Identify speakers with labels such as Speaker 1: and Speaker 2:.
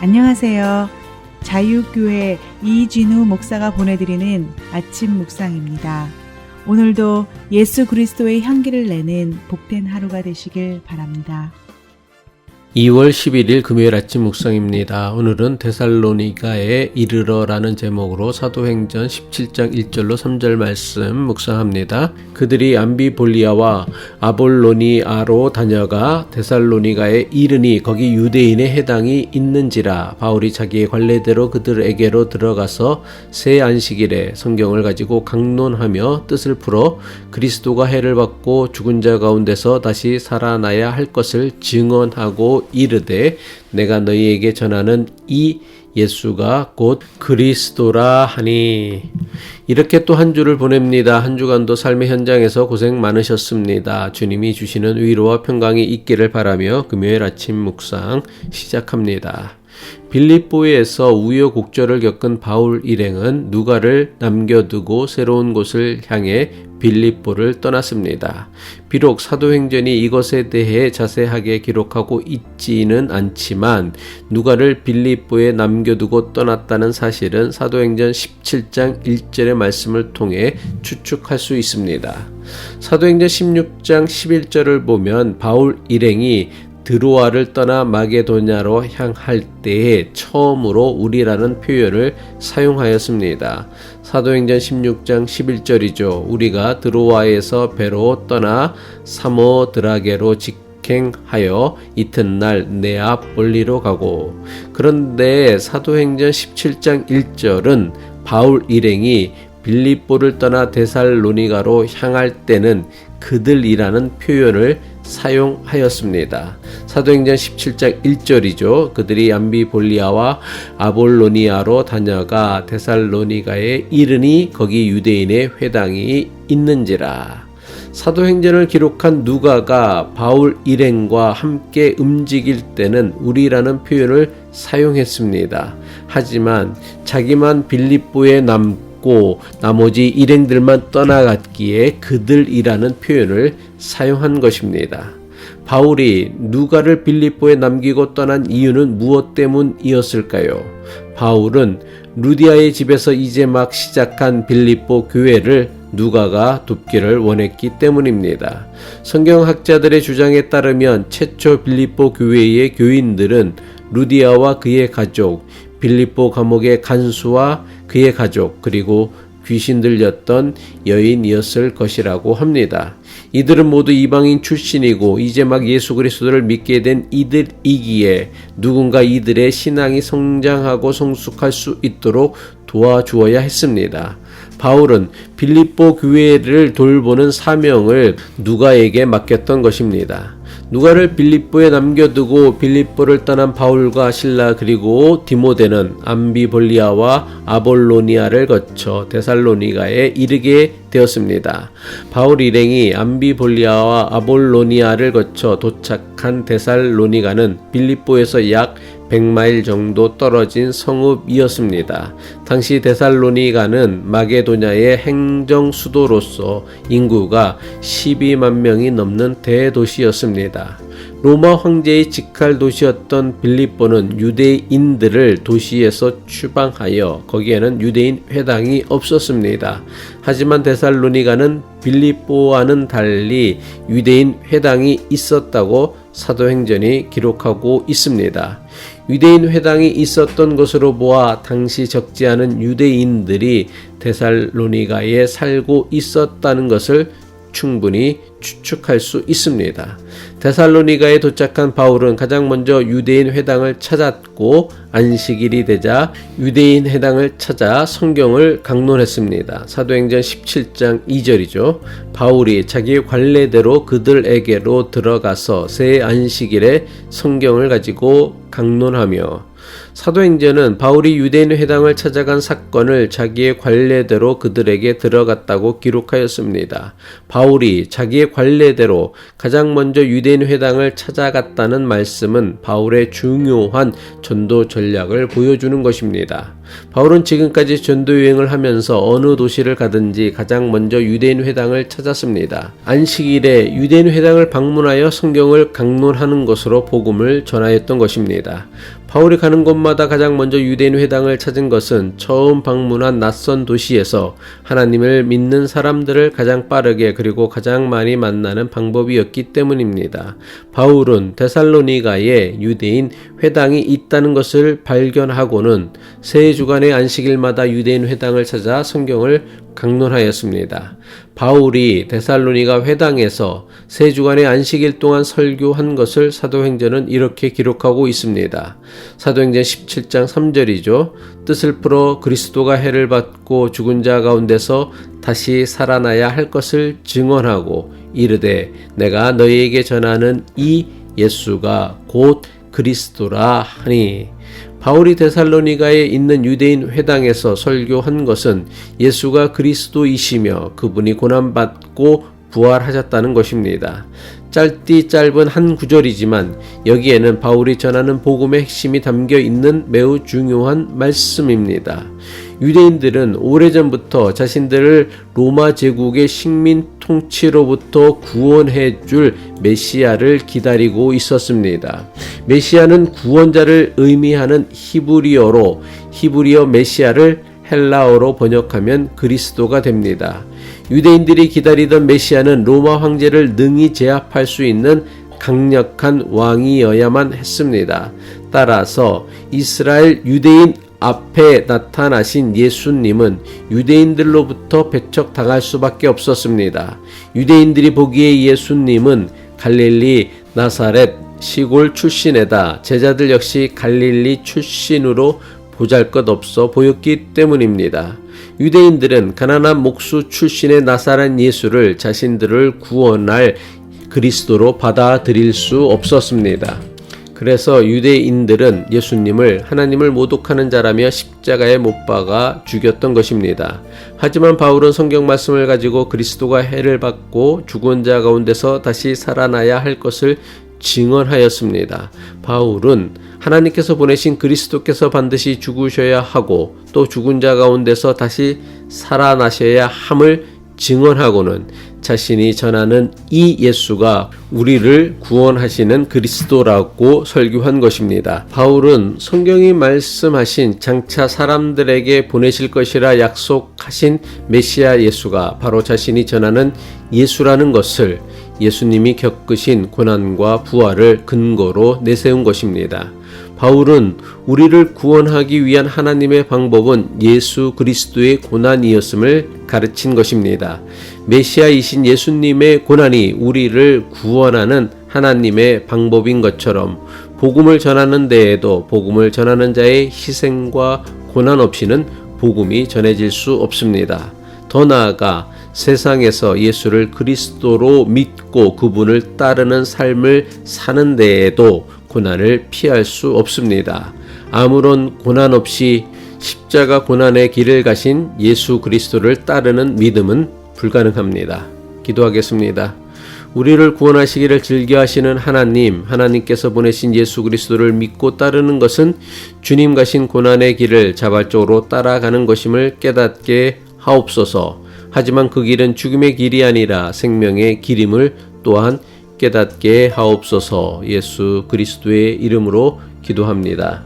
Speaker 1: 안녕하세요. 자유교회 이진우 목사가 보내드리는 아침 묵상입니다. 오늘도 예수 그리스도의 향기를 내는 복된 하루가 되시길 바랍니다.
Speaker 2: 2월 11일 금요일 아침 묵상입니다. 오늘은 데살로니가에 이르러라는 제목으로 사도행전 17장 1절로 3절 말씀 묵상합니다. 그들이 암비볼리아와 아볼로니아로 다녀가 데살로니가에 이르니 거기 유대인의 해당이 있는지라. 바울이 자기의 관례대로 그들에게로 들어가서 새 안식일에 성경을 가지고 강론하며 뜻을 풀어 그리스도가 해를 받고 죽은 자 가운데서 다시 살아나야 할 것을 증언하고 이르되 내가 너희에게 전하는 이 예수가 곧 그리스도라 하니. 이렇게 또 한 주를 보냅니다. 한 주간도 삶의 현장에서 고생 많으셨습니다. 주님이 주시는 위로와 평강이 있기를 바라며 금요일 아침 묵상 시작합니다. 빌립보에서 우여곡절을 겪은 바울 일행은 누가를 남겨두고 새로운 곳을 향해 빌립보를 떠났습니다. 비록 사도행전이 이것에 대해 자세하게 기록하고 있지는 않지만 누가를 빌립보에 남겨두고 떠났다는 사실은 사도행전 17장 1절의 말씀을 통해 추측할 수 있습니다. 사도행전 16장 11절을 보면 바울 일행이 드로아를 떠나 마게도냐로 향할 때에 처음으로 우리라는 표현을 사용하였습니다. 사도행전 16장 11절이죠. 우리가 드로아에서 배로 떠나 사모드라게로 직행하여 이튿날 네아폴리로 가고. 그런데 사도행전 17장 1절은 바울 일행이 빌립보를 떠나 데살로니가로 향할 때는 그들이라는 표현을 사용하였습니다. 사도행전 17장 1절이죠. 그들이 암비볼리아와 아볼로니아로 다녀가 데살로니가에 이르니 거기 유대인의 회당이 있는지라. 사도행전을 기록한 누가가 바울 일행과 함께 움직일 때는 우리라는 표현을 사용했습니다. 하지만 자기만 빌립보에 남고 나머지 일행들만 떠나갔기에 그들이라는 표현을 사용한 것입니다. 바울이 누가를 빌립보에 남기고 떠난 이유는 무엇 때문이었을까요? 바울은 루디아의 집에서 이제 막 시작한 빌립보 교회를 누가가 돕기를 원했기 때문입니다. 성경학자들의 주장에 따르면 최초 빌립보 교회의 교인들은 루디아와 그의 가족, 빌립보 감옥의 간수와 그의 가족, 그리고 귀신 들렸던 여인이었을 것이라고 합니다. 이들은 모두 이방인 출신이고 이제 막 예수 그리스도를 믿게 된 이들이기에 누군가 이들의 신앙이 성장하고 성숙할 수 있도록 도와주어야 했습니다. 바울은 빌립보 교회를 돌보는 사명을 누가에게 맡겼던 것입니다. 누가를 빌립보에 남겨두고 빌립보를 떠난 바울과 실라 그리고 디모데는 암비볼리아와 아볼로니아를 거쳐 데살로니가에 이르게 되었습니다. 바울 일행이 암비볼리아와 아볼로니아를 거쳐 도착한 데살로니가는 빌립보에서 약 100마일 정도 떨어진 성읍이었습니다. 당시 데살로니가는 마게도냐의 행정 수도로서 인구가 12만 명이 넘는 대도시였습니다. 로마 황제의 직할 도시였던 빌립보는 유대인들을 도시에서 추방하여 거기에는 유대인 회당이 없었습니다. 하지만 데살로니가는 빌립보와는 달리 유대인 회당이 있었다고 사도행전이 기록하고 있습니다. 유대인 회당이 있었던 것으로 보아 당시 적지 않은 유대인들이 데살로니가에 살고 있었다는 것을 충분히 추측할 수 있습니다. 데살로니가에 도착한 바울은 가장 먼저 유대인 회당을 찾았고 안식일이 되자 유대인 회당을 찾아 성경을 강론했습니다. 사도행전 17장 2절이죠. 바울이 자기 관례대로 그들에게로 들어가서 새 안식일에 성경을 가지고 강론하며. 사도행전은 바울이 유대인 회당을 찾아간 사건을 자기의 관례대로 그들에게 들어갔다고 기록하였습니다. 바울이 자기의 관례대로 가장 먼저 유대인 회당을 찾아갔다는 말씀은 바울의 중요한 전도 전략을 보여주는 것입니다. 바울은 지금까지 전도 여행을 하면서 어느 도시를 가든지 가장 먼저 유대인 회당을 찾았습니다. 안식일에 유대인 회당을 방문하여 성경을 강론하는 것으로 복음을 전하였던 것입니다. 바울이 가는 곳마다 가장 먼저 유대인 회당을 찾은 것은 처음 방문한 낯선 도시에서 하나님을 믿는 사람들을 가장 빠르게 그리고 가장 많이 만나는 방법이었기 때문입니다. 바울은 데살로니가에 유대인 회당이 있다는 것을 발견하고는 세 주간의 안식일마다 유대인 회당을 찾아 성경을 강론하였습니다. 바울이 데살로니가 회당에서 세 주간의 안식일 동안 설교한 것을 사도행전은 이렇게 기록하고 있습니다. 사도행전 17장 3절이죠. 뜻을 풀어 그리스도가 해를 받고 죽은 자 가운데서 다시 살아나야 할 것을 증언하고 이르되 내가 너희에게 전하는 이 예수가 곧 그리스도라 하니. 바울이 데살로니가에 있는 유대인 회당에서 설교한 것은 예수가 그리스도이시며 그분이 고난받고 부활하셨다는 것입니다. 짧디 짧은 한 구절이지만 여기에는 바울이 전하는 복음의 핵심이 담겨 있는 매우 중요한 말씀입니다. 유대인들은 오래전부터 자신들을 로마 제국의 식민 통치로부터 구원해 줄 메시아를 기다리고 있었습니다. 메시아는 구원자를 의미하는 히브리어 메시아를 헬라어로 번역하면 그리스도가 됩니다. 유대인들이 기다리던 메시아는 로마 황제를 능히 제압할 수 있는 강력한 왕이어야만 했습니다. 따라서 이스라엘 유대인 앞에 나타나신 예수님은 유대인들로부터 배척당할 수밖에 없었습니다. 유대인들이 보기에 예수님은 갈릴리 나사렛 시골 출신에다 제자들 역시 갈릴리 출신으로 보잘것없어 보였기 때문입니다. 유대인들은 가난한 목수 출신의 나사렛 예수를 자신들을 구원할 그리스도로 받아들일 수 없었습니다. 그래서 유대인들은 예수님을 하나님을 모독하는 자라며 십자가에 못 박아 죽였던 것입니다. 하지만 바울은 성경 말씀을 가지고 그리스도가 해를 받고 죽은 자 가운데서 다시 살아나야 할 것을 증언하였습니다. 바울은 하나님께서 보내신 그리스도께서 반드시 죽으셔야 하고 또 죽은 자 가운데서 다시 살아나셔야 함을 증언하고는 자신이 전하는 이 예수가 우리를 구원하시는 그리스도라고 설교한 것입니다. 바울은 성경이 말씀하신 장차 사람들에게 보내실 것이라 약속하신 메시아 예수가 바로 자신이 전하는 예수라는 것을 예수님이 겪으신 고난과 부활을 근거로 내세운 것입니다. 바울은 우리를 구원하기 위한 하나님의 방법은 예수 그리스도의 고난이었음을 가르친 것입니다. 메시아이신 예수님의 고난이 우리를 구원하는 하나님의 방법인 것처럼 복음을 전하는 데에도 복음을 전하는 자의 희생과 고난 없이는 복음이 전해질 수 없습니다. 더 나아가 세상에서 예수를 그리스도로 믿고 그분을 따르는 삶을 사는 데에도 고난을 피할 수 없습니다. 아무런 고난 없이 십자가 고난의 길을 가신 예수 그리스도를 따르는 믿음은 불가능합니다. 기도하겠습니다. 우리를 구원하시기를 즐겨하시는 하나님께서 보내신 예수 그리스도를 믿고 따르는 것은 주님 가신 고난의 길을 자발적으로 따라가는 것임을 깨닫게 하옵소서. 하지만 그 길은 죽음의 길이 아니라 생명의 길임을 또한 깨닫게 하옵소서. 예수 그리스도의 이름으로 기도합니다.